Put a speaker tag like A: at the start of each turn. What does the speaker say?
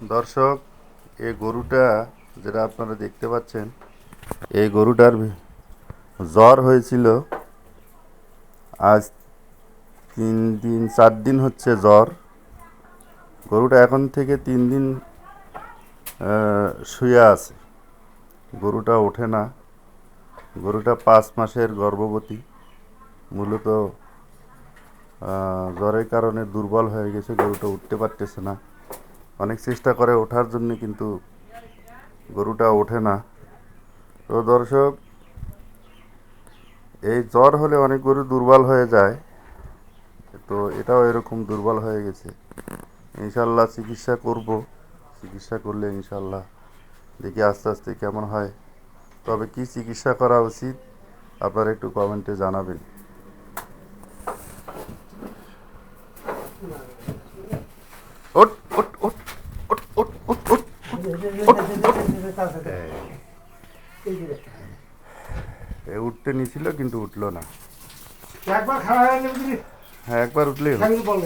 A: দর্শক, এই গরুটা যেটা আপনারা দেখতে পাচ্ছেন, এই গরুটার জ্বর হয়েছিল। আজ 3 দিন 4 দিন হচ্ছে জ্বর। গরুটা এখন থেকে 3 দিন শুয়ে আছে। গরুটা ওঠে না। গরুটা 5 মাসের গর্ভবতী। মূলত জ্বরের কারণে দুর্বল হয়ে গেছে, গরুটা উঠতে পারতেছে না। অনেক চেষ্টা করে ওঠার জন্য, কিন্তু গরুটা ওঠে না। তো দর্শক, এই জ্বর হলে অনেক গরু দুর্বল হয়ে যায়। তো এটাও এরকম দুর্বল হয়ে গেছে। ইনশাল্লাহ চিকিৎসা করব। চিকিৎসা করলে ইনশাল্লাহ দেখি আস্তে আস্তে কেমন হয়। তবে কি চিকিৎসা করা উচিত আপনারা একটু কমেন্টে জানাবেন। ওঠ ওঠ ওঠ ওঠ ওঠ ওঠ ওঠ এ উঠতে নিছিল কিন্তু উঠলো না।
B: একবার খাওয়া হয়ে গেলে
A: হ্যাঁ, একবার উঠলেই হলো।
B: বল